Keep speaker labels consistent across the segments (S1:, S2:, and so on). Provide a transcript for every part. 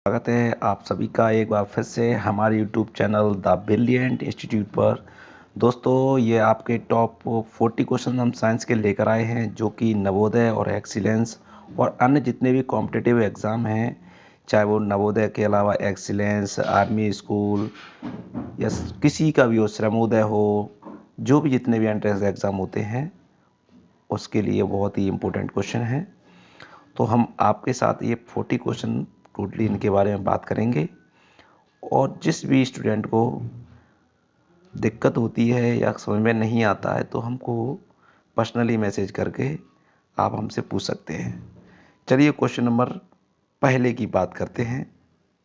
S1: स्वागत है आप सभी का एक बार फिर से हमारे YouTube channel the brilliant institute पर। दोस्तों, ये आपके टॉप 40 क्वेश्चन हम साइंस के लेकर आए हैं, जो कि नवोदय और एक्सीलेंस और अन्य जितने भी कॉम्पिटिटिव एग्ज़ाम हैं, चाहे वो नवोदय के अलावा एक्सीलेंस, आर्मी स्कूल या किसी का भी हो, श्रमोदय हो, जो भी जितने भी एंट्रेंस एग्ज़ाम होते हैं उसके लिए बहुत ही इम्पोर्टेंट क्वेश्चन है। तो हम आपके साथ ये 40 क्वेश्चन टोटली इनके बारे में बात करेंगे, और जिस भी स्टूडेंट को दिक्कत होती है या समझ में नहीं आता है तो हमको पर्सनली मैसेज करके आप हमसे पूछ सकते हैं। चलिए क्वेश्चन नंबर पहले की बात करते हैं।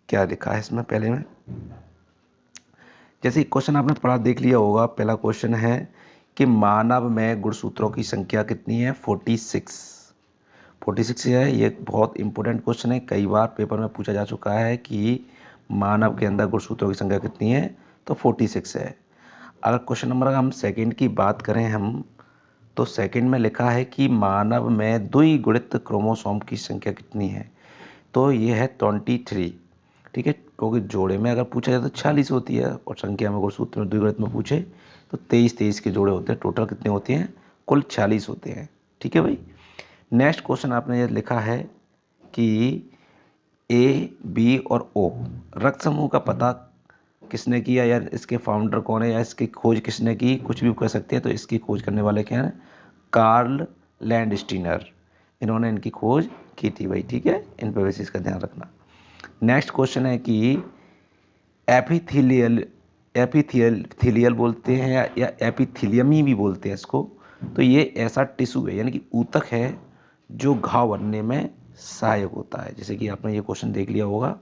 S1: क्या लिखा है इसमें पहले में, जैसे क्वेश्चन आपने पढ़ा देख लिया होगा। पहला क्वेश्चन है कि मानव में गुणसूत्रों की संख्या कितनी है? 46 है। ये एक बहुत इंपॉर्टेंट क्वेश्चन है, कई बार पेपर में पूछा जा चुका है कि मानव के अंदर गुणसूत्रों की संख्या कितनी है, तो 46 है। अगर क्वेश्चन नंबर हम सेकंड की बात करें हम, तो सेकंड में लिखा है कि मानव में द्विगुणित क्रोमोसोम की संख्या कितनी है, तो ये है 23। ठीक है, क्योंकि जोड़े में अगर पूछा जाए तो 46 होती है, और संख्या में गुणसूत्र में द्विगुणित में पूछे तो 23 के जोड़े होते हैं। टोटल कितने होते हैं? कुल 46 होते हैं। ठीक है भाई। नेक्स्ट क्वेश्चन आपने ये लिखा है कि ए, बी और ओ रक्त समूह का पता किसने किया, या इसके फाउंडर कौन है, या इसकी खोज किसने की, कुछ भी कह सकते हैं। तो इसकी खोज करने वाले क्या हैं? Karl Landsteiner. इन्होंने इनकी खोज की थी भाई। ठीक है, इन पर वैसे इसका ध्यान रखना। नेक्स्ट क्वेश्चन है कि एपिथीलियल बोलते हैं या एपिथीलियम ही भी बोलते हैं इसको। तो ये ऐसा टिश्यू है, यानी कि ऊतक है, जो घाव बनने में सहायक होता है, जैसे कि आपने ये क्वेश्चन देख लिया होगा।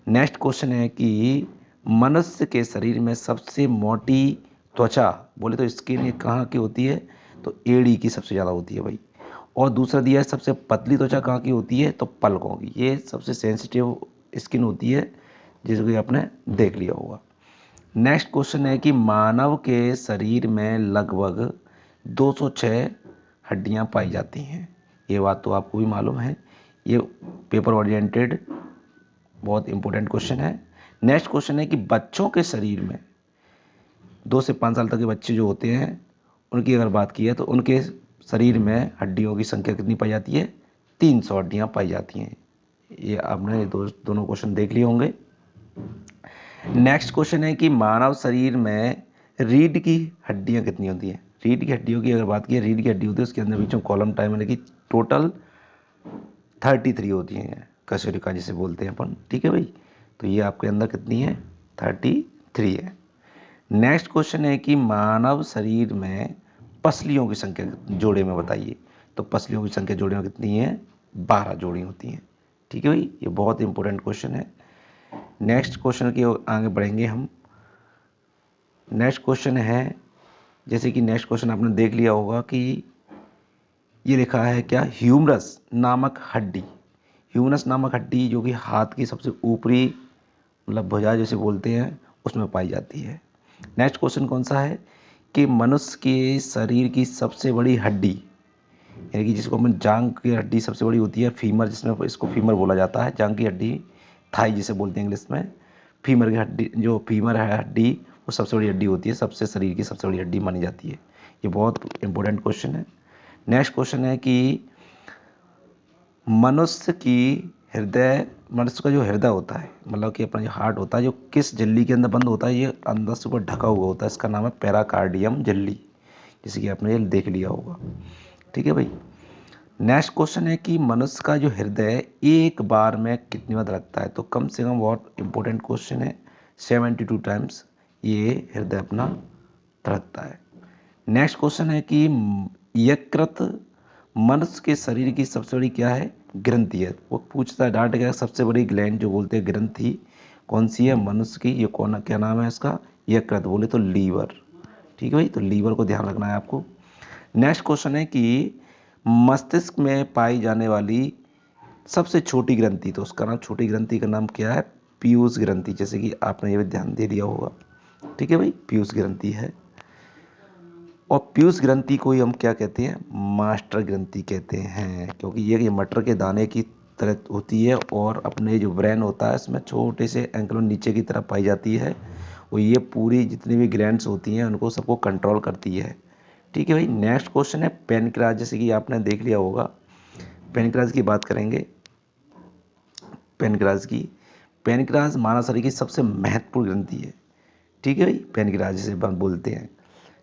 S1: नेक्स्ट क्वेश्चन है कि मनुष्य के शरीर में सबसे मोटी त्वचा बोले तो स्किन ये कहाँ की होती है? तो एड़ी की सबसे ज़्यादा होती है भाई। और दूसरा दिया है सबसे पतली त्वचा कहाँ की होती है? तो पलकों की। ये सबसे सेंसिटिव स्किन होती है, जिसको कि आपने देख लिया होगा। नेक्स्ट क्वेश्चन है कि मानव के शरीर में लगभग 206 हड्डियां पाई जाती हैं। ये बात तो आपको भी मालूम है, ये पेपर ओरिएंटेड बहुत इंपॉर्टेंट क्वेश्चन है। नेक्स्ट क्वेश्चन है कि बच्चों के शरीर में 2 से 5 साल तक के बच्चे जो होते हैं, उनकी अगर बात की है तो उनके शरीर में हड्डियों की संख्या कितनी पाई जाती है? 300 हड्डियां पाई जाती हैं। ये आपने दोनों क्वेश्चन देख लिए होंगे। नेक्स्ट क्वेश्चन है कि मानव शरीर में रीढ़ की हड्डियां कितनी होती हैं? रीढ़ की हड्डियों की अगर बात की, रीढ़ की हड्डी होती है, उसके अंदर बीच में कॉलम टाइम है कि टोटल 33 होती हैं, कशेरुका जिसे बोलते हैं अपन। ठीक है भाई, तो ये आपके अंदर कितनी है? 33 है। नेक्स्ट क्वेश्चन है कि मानव शरीर में पसलियों की संख्या जोड़े में बताइए। तो पसलियों की संख्या जोड़े में कितनी है? 12 जोड़ी होती हैं। ठीक है भाई, ये बहुत इंपॉर्टेंट क्वेश्चन है। नेक्स्ट क्वेश्चन के आगे बढ़ेंगे हम। नेक्स्ट क्वेश्चन है, जैसे कि नेक्स्ट क्वेश्चन आपने देख लिया होगा कि ये लिखा है क्या? ह्यूमरस नामक हड्डी। ह्यूमरस नामक हड्डी जो कि हाथ की सबसे ऊपरी मतलब भुजा जैसे बोलते हैं, उसमें पाई जाती है। नेक्स्ट क्वेश्चन कौन सा है कि मनुष्य के शरीर की सबसे बड़ी हड्डी, यानी कि जिसको अपन जांग की हड्डी सबसे बड़ी होती है, फीमर, जिसमें इसको फीमर बोला जाता है। जांग की हड्डी थाई जिसे बोलते हैं इंग्लिश में। फीमर की हड्डी, जो फीमर है हड्डी, वो सबसे बड़ी हड्डी होती है, सबसे शरीर की सबसे बड़ी हड्डी मानी जाती है। ये बहुत इंपॉर्टेंट क्वेश्चन है। नेक्स्ट क्वेश्चन है कि मनुष्य का जो हृदय होता है, मतलब कि अपना जो हार्ट होता है, जो किस झिल्ली के अंदर बंद होता है? ये अंदर से ऊपर ढका हुआ होता है, इसका नाम है पेराकार्डियम झिल्ली, जैसे कि आपने ये देख लिया होगा। ठीक है भाई। नेक्स्ट क्वेश्चन है कि मनुष्य का जो हृदय एक बार में कितनी बार धड़कता है? तो कम से कम बहुत इंपॉर्टेंट क्वेश्चन है, 72 टाइम्स ये हृदय अपना धड़कता है। नेक्स्ट क्वेश्चन है कि यकृत मनुष्य के शरीर की सबसे बड़ी क्या है? ग्रंथि है। वो पूछता है डांट गया, सबसे बड़ी ग्लैंड जो बोलते हैं ग्रंथि कौन सी है मनुष्य की? ये कौन, क्या नाम है इसका? यकृत। बोले तो लीवर। ठीक है भाई, तो लीवर को ध्यान रखना है आपको। नेक्स्ट क्वेश्चन है कि मस्तिष्क में पाई जाने वाली सबसे छोटी ग्रंथि, तो उसका नाम, छोटी ग्रंथि का नाम क्या है? पीयूष ग्रंथि, जैसे कि आपने ये भी ध्यान दे दिया होगा। ठीक है भाई, पीयूष ग्रंथि है। और पीयूष ग्रंथि को ही हम क्या कहते हैं? मास्टर ग्रंथि कहते हैं, क्योंकि ये मटर के दाने की तरह होती है और अपने जो ब्रेन होता है इसमें छोटे से एंकलोन नीचे की तरफ पाई जाती है और ये पूरी जितनी भी ग्लैंड्स होती हैं उनको सबको कंट्रोल करती है। ठीक है भाई। नेक्स्ट क्वेश्चन है पैनक्रियाज, जैसे कि आपने देख लिया होगा। पैनक्रियाज की बात करेंगे। पैनक्रियाज मानव शरीर की सबसे महत्वपूर्ण ग्रंथि है। ठीक है भाई, पैनक्रियाज जिसे बोलते हैं।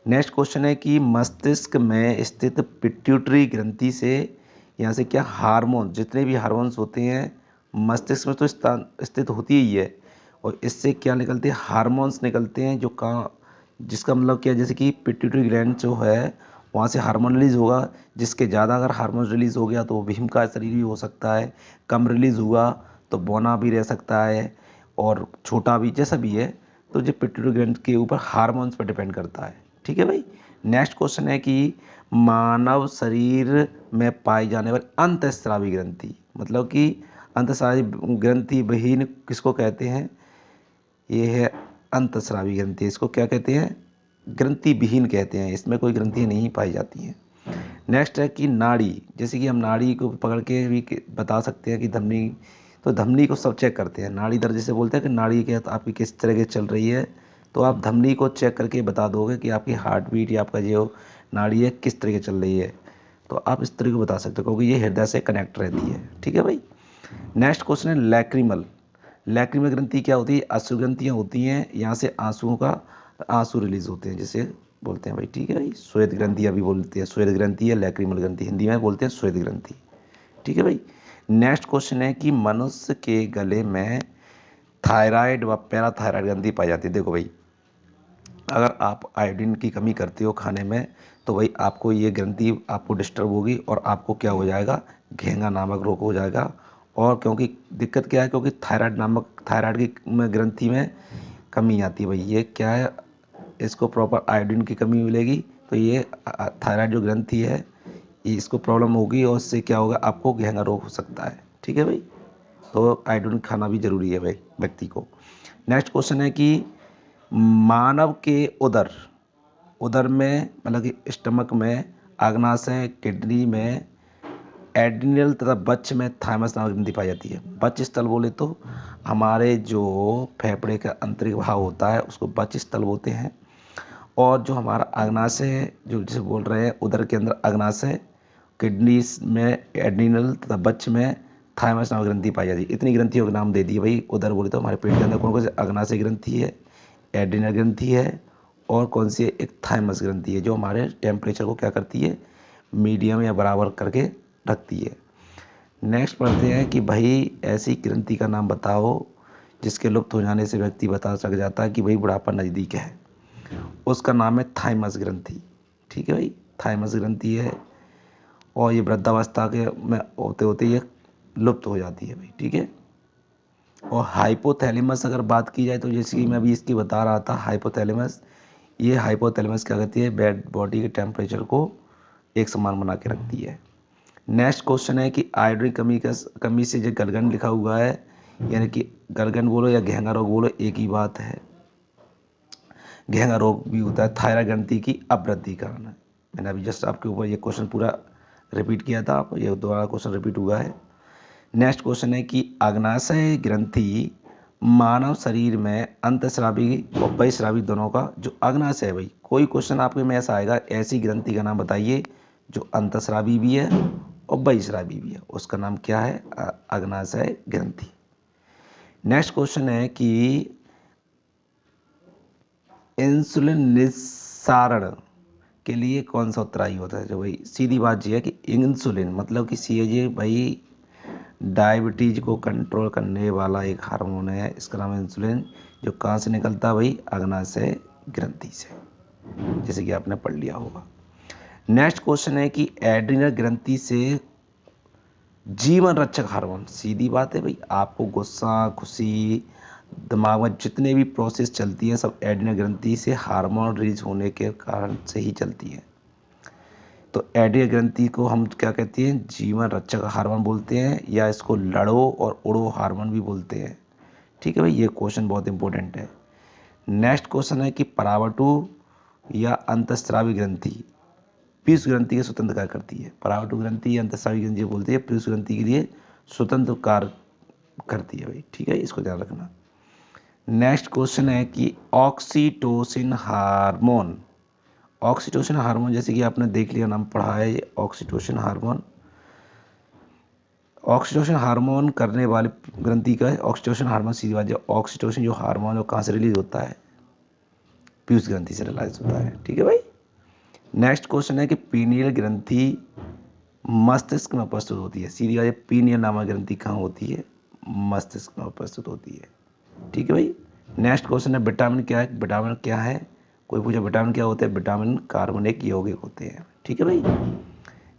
S1: नेक्स्ट क्वेश्चन है कि मस्तिष्क में स्थित पिट्यूटरी ग्रंथि से, यहाँ से क्या हार्मोन, जितने भी हार्मोन्स होते हैं मस्तिष्क में तो स्थित होती ही है और इससे क्या निकलते हैं, हार्मोन्स निकलते हैं जो जिसका मतलब क्या है, जैसे कि पिट्यूटरी ग्लैंड जो है वहाँ से हार्मोन रिलीज होगा, जिसके ज़्यादा अगर हार्मोन रिलीज हो गया तो भीम का शरीर भी हो सकता है, कम रिलीज हुआ तो बौना भी रह सकता है और छोटा भी, जैसा भी है। तो जो पिट्यूटरी ग्लैंड के ऊपर हार्मोन्स पर डिपेंड करता है। ठीक है भाई। नेक्स्ट क्वेश्चन है कि मानव शरीर में पाई जाने वाली अंतःस्रावी ग्रंथि, मतलब कि अंतःस्रावी ग्रंथि विहीन किसको कहते हैं, ये है अंतःस्रावी ग्रंथि। इसको क्या कहते हैं, ग्रंथि विहीन कहते हैं, इसमें कोई ग्रंथि नहीं पाई जाती हैं। नेक्स्ट है कि नाड़ी, जैसे कि हम नाड़ी को पकड़ के भी बता सकते हैं कि धमनी, तो धमनी को सब चेक करते हैं। नाड़ी दर जैसे बोलते हैं कि नाड़ी के आपकी किस तरह की चल रही है, तो आप धमनी को चेक करके बता दोगे कि आपकी हार्ट बीट या आपका जो नाड़ी है किस तरह की चल रही है, तो आप इस तरह को बता सकते हो क्योंकि ये हृदय से कनेक्ट रहती है। ठीक है भाई। नेक्स्ट क्वेश्चन है लैक्रिमल। लैक्रिमल ग्रंथि क्या होती है, आंसू ग्रंथियाँ होती हैं, यहाँ से आंसू रिलीज होते हैं जिसे बोलते हैं भाई। ठीक है भाई, श्वेत ग्रंथि अभी बोलते हैं, श्वेत ग्रंथि या लैक्रिमल ग्रंथि, हिंदी में बोलते हैं श्वेत ग्रंथि। ठीक है भाई। नेक्स्ट क्वेश्चन है कि मनुष्य के गले में थायराइड व पैराथायराइड ग्रंथि पाई जाती है। देखो भाई, अगर आप आयोडीन की कमी करते हो खाने में तो भाई आपको ये ग्रंथि आपको डिस्टर्ब होगी और आपको क्या हो जाएगा, घेंगा नामक रोग हो जाएगा। और क्योंकि दिक्कत क्या है, क्योंकि थायराइड की ग्रंथि में कमी आती है भाई। ये क्या है, इसको प्रॉपर आयोडीन की कमी मिलेगी तो ये थायराइड जो ग्रंथि है ये इसको प्रॉब्लम होगी और इससे क्या होगा, आपको घेंगा रोग हो सकता है। ठीक है भाई। तो आयोडीन खाना भी जरूरी है भाई व्यक्ति को। नेक्स्ट क्वेश्चन है कि मानव के उदर में, मतलब कि स्टमक में, आग्नाशय, किडनी में, एड्रिनल तथा बच्च में थाइमस नामक ग्रंथि पाई जाती है। बच्च स्थल बोले तो हमारे जो फेफड़े का आंतरिक भाग होता है उसको बच्च स्थल बोलते हैं। और जो हमारा आग्नाशय है, जो जिसे बोल रहे हैं उदर के अंदर आग्नाशय, किडनी में एड्रिनल तथा बच्च में थाइमस नामक ग्रंथि पाई जाती है। इतनी ग्रंथियों के नाम दे दिए भाई। उदर बोले तो हमारे पेट के अंदर कौन कौन से, आग्नाशय ग्रंथि है, एड्रिनल ग्रंथि है और कौन सी है, एक थाइमस ग्रंथि है जो हमारे टेम्परेचर को क्या करती है, मीडियम या बराबर करके रखती है। नेक्स्ट पढ़ते हैं कि भाई ऐसी ग्रंथि का नाम बताओ जिसके लुप्त हो जाने से व्यक्ति बता सक जाता है कि भाई बुढ़ापा नज़दीक है। उसका नाम है थाइमस ग्रंथि। ठीक है भाई, थाइमस ग्रंथि है और ये वृद्धावस्था के में होते होते ये लुप्त हो जाती है भाई। ठीक है। और हाइपोथैलेमस अगर बात की जाए तो जैसे कि मैं अभी इसकी बता रहा था, हाइपोथैलेमस, ये हाइपोथैलेमस क्या करती है, बॉडी के टेम्परेचर को एक समान बना के रखती है। नेक्स्ट क्वेश्चन है कि आयोडीन कमी से जो गलगन लिखा हुआ है, यानी कि गलगन बोलो या घेंगा रोग बोलो एक ही बात है। घेंगा रोग भी होता है थायराइड ग्रंथि की अवृद्धि कारण। मैंने अभी जस्ट आपके ऊपर ये क्वेश्चन पूरा रिपीट किया था, आप ये दोबारा क्वेश्चन रिपीट हुआ है। नेक्स्ट क्वेश्चन है कि आग्नाशय ग्रंथि मानव शरीर में अंतःस्रावी और बहिःस्रावी दोनों का जो आग्नाशय है भाई, कोई क्वेश्चन आपके में ऐसा आएगा, ऐसी ग्रंथि का नाम बताइए जो अंतःस्रावी भी है और बहिःस्रावी भी है, उसका नाम क्या है, आग्नाशय ग्रंथि। नेक्स्ट क्वेश्चन है कि इंसुलिन निस्सारण के लिए कौन सा उत्तरदायी होता है। जो भाई सीधी बात ये है कि इंसुलिन मतलब कि सीएजे भाई डायबिटीज को कंट्रोल करने वाला एक हार्मोन है, इसका नाम है इंसुलिन, जो कहाँ से निकलता है भाई, आग्नाशय ग्रंथि से, जैसे कि आपने पढ़ लिया होगा। नेक्स्ट क्वेश्चन है कि एड्रिनल ग्रंथि से जीवन रक्षक हार्मोन, सीधी बात है भाई, आपको गुस्सा, खुशी, दिमाग में जितने भी प्रोसेस चलती है सब एड्रिनल ग्रंथि से हार्मोन रिलीज होने के कारण से ही चलती है। तो एड्रिनल ग्रंथि को हम क्या कहते हैं, जीवन रक्षक हार्मोन बोलते हैं, या इसको लड़ो और उड़ो हार्मोन भी बोलते हैं। ठीक है भाई, ये क्वेश्चन बहुत इंपॉर्टेंट है। नेक्स्ट क्वेश्चन है कि परावटु या अंतःस्रावी ग्रंथि पीयूष ग्रंथि के स्वतंत्र कार्य करती है। परावटु ग्रंथि या अंतःस्रावी ग्रंथि बोलती है, पीयूष ग्रंथि के लिए स्वतंत्र कार्य करती है भाई, ठीक है, इसको ध्यान रखना। नेक्स्ट क्वेश्चन है कि ऑक्सीटोसिन हार्मोन, ऑक्सीटोसिन हार्मोन जैसे कि आपने देख लिया, नाम पढ़ा है ये ऑक्सीटोसिन हार्मोन। ऑक्सीटोसिन हार्मोन करने वाली ग्रंथि का है ऑक्सीटोसिन हार्मोन, सीधी बात है, ऑक्सीटोसिन जो हार्मोन है वो कहाँ से रिलीज होता है, पीयूष ग्रंथि से रिलीज होता है, ठीक है भाई। नेक्स्ट क्वेश्चन है कि पीनियल ग्रंथि मस्तिष्क में उपस्थित होती है, सीधी बात है, पीनियल नामक ग्रंथि कहाँ होती है, मस्तिष्क में उपस्थित होती है, ठीक है भाई। नेक्स्ट क्वेश्चन है विटामिन क्या है, विटामिन क्या है, कोई पूछा विटामिन क्या होते हैं, विटामिन कार्बनिक यौगिक होते हैं, ठीक है भाई।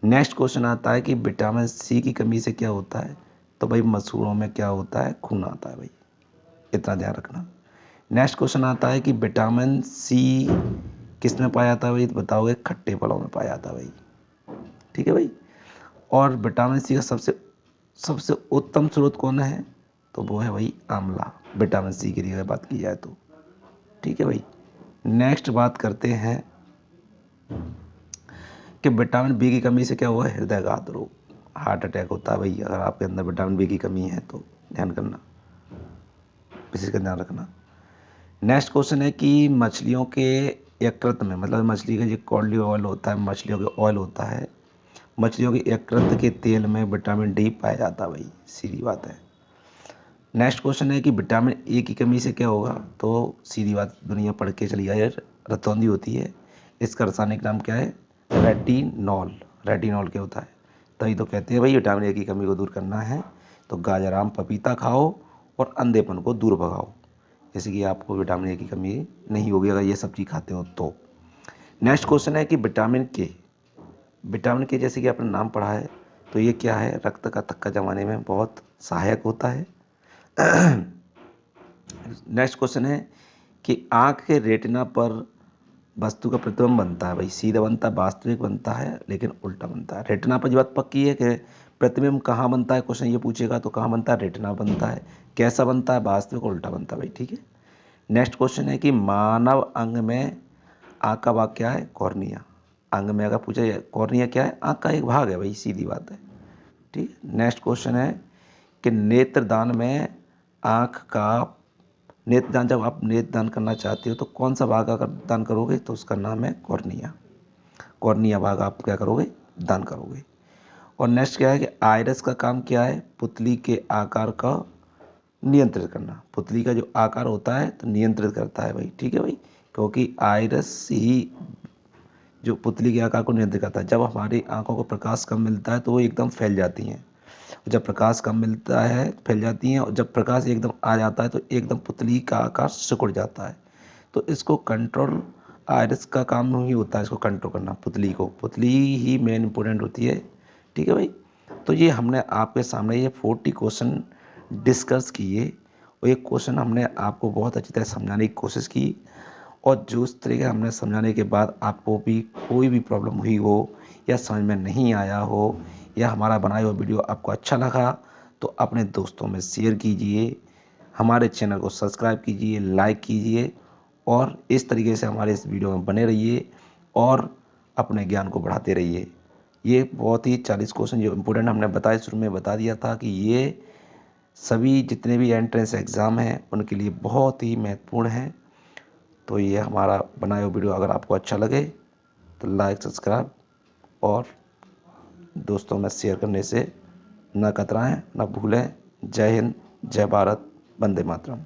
S1: नेक्स्ट क्वेश्चन आता है कि विटामिन सी की कमी से क्या होता है, तो भाई मसूड़ों में क्या होता है, खून आता है भाई, इतना ध्यान रखना। नेक्स्ट क्वेश्चन आता है कि विटामिन सी किस में पाया जाता है भाई, तो बताओगे खट्टे फलों में पाया जाता है भाई, ठीक है भाई। और विटामिन सी का सबसे उत्तम स्रोत कौन है, तो वो है भाई आंवला, विटामिन सी की अगर बात की जाए तो, ठीक है भाई। नेक्स्ट बात करते हैं कि विटामिन बी की कमी से क्या हुआ, हृदयघात रोग, हार्ट अटैक होता है भाई, अगर आपके अंदर विटामिन बी की कमी है तो ध्यान करना, विशेष कर ध्यान रखना। नेक्स्ट क्वेश्चन है कि मछलियों के यकृत में, मतलब मछली का जो कॉडली ऑयल होता है, मछलियों के ऑयल होता है, मछलियों के यकृत के तेल में विटामिन डी पाया जाता है भाई, सीधी बात है। नेक्स्ट क्वेश्चन है कि विटामिन ए की कमी से क्या होगा, तो सीधी बात दुनिया पढ़ के चली जाए, रतौंधी होती है, इसका रासायनिक नाम क्या है, रेटिनॉल, रेटिनॉल क्या होता है, तभी तो कहते हैं भाई विटामिन ए की कमी को दूर करना है तो गाजर आम पपीता खाओ और अंधेपन को दूर भगाओ, जैसे कि आपको विटामिन ए की कमी नहीं होगी अगर ये सब चीज़ खाते हो तो। नेक्स्ट क्वेश्चन है कि विटामिन के, विटामिन के जैसे कि आपने नाम पढ़ा है तो ये क्या है, रक्त का थक्का जमाने में बहुत सहायक होता है। नेक्स्ट क्वेश्चन है कि आँख के रेटिना पर वस्तु का प्रतिबिंब बनता है भाई, सीधा बनता है, वास्तविक बनता है, लेकिन उल्टा बनता है। रेटिना पर जो बात पक्की है कि प्रतिबिंब कहाँ बनता है, क्वेश्चन ये पूछेगा तो कहाँ बनता है, रेटिना बनता है, कैसा बनता है, वास्तविक उल्टा बनता है भाई, ठीक है। नेक्स्ट क्वेश्चन है कि मानव अंग में आँख का भाग क्या है, कॉर्निया, अंग में अगर पूछा जाए कॉर्निया क्या है, आँख का एक भाग है भाई, सीधी बात है, ठीक है। नेक्स्ट क्वेश्चन है कि नेत्रदान में आँख का, नेत्रदान जब आप नेत्रदान करना चाहते हो तो कौन सा भाग अगर दान करोगे, तो उसका नाम है कॉर्निया, कॉर्निया भाग आप क्या करोगे, दान करोगे। और नेक्स्ट क्या है कि आइरस का काम क्या है, पुतली के आकार का नियंत्रित करना, पुतली का जो आकार होता है तो नियंत्रित करता है भाई, ठीक है भाई, क्योंकि आइरस ही जो पुतली के आकार को नियंत्रित करता है। जब हमारी आंखों को प्रकाश कम मिलता है तो वो एकदम फैल जाती हैं, जब प्रकाश कम मिलता है फैल जाती हैं, और जब प्रकाश एकदम आ जाता है तो एकदम पुतली का आकार सिकुड़ जाता है। तो इसको कंट्रोल आयरिस का काम ही होता है, इसको कंट्रोल करना, पुतली को, पुतली ही मेन इंपॉर्टेंट होती है, ठीक है भाई। तो ये हमने आपके सामने ये 40 क्वेश्चन डिस्कस किए, और ये क्वेश्चन हमने आपको बहुत अच्छी तरह समझाने की कोशिश की, और जो इस तरीके हमने समझाने के बाद आपको भी कोई भी प्रॉब्लम हुई हो या समझ में नहीं आया हो या हमारा बनाया हुआ वीडियो आपको अच्छा लगा तो अपने दोस्तों में शेयर कीजिए, हमारे चैनल को सब्सक्राइब कीजिए, लाइक कीजिए, और इस तरीके से हमारे इस वीडियो में बने रहिए और अपने ज्ञान को बढ़ाते रहिए। ये बहुत ही 40 क्वेश्चन जो इम्पोर्टेंट हमने बताए, शुरू में बता दिया था कि ये सभी जितने भी एंट्रेंस एग्ज़ाम हैं उनके लिए बहुत ही महत्वपूर्ण है। तो ये हमारा बनाया हुआ वीडियो अगर आपको अच्छा लगे तो लाइक, सब्सक्राइब और दोस्तों में शेयर करने से ना कतराएं, ना भूलें। जय हिंद, जय भारत, वंदे मातरम।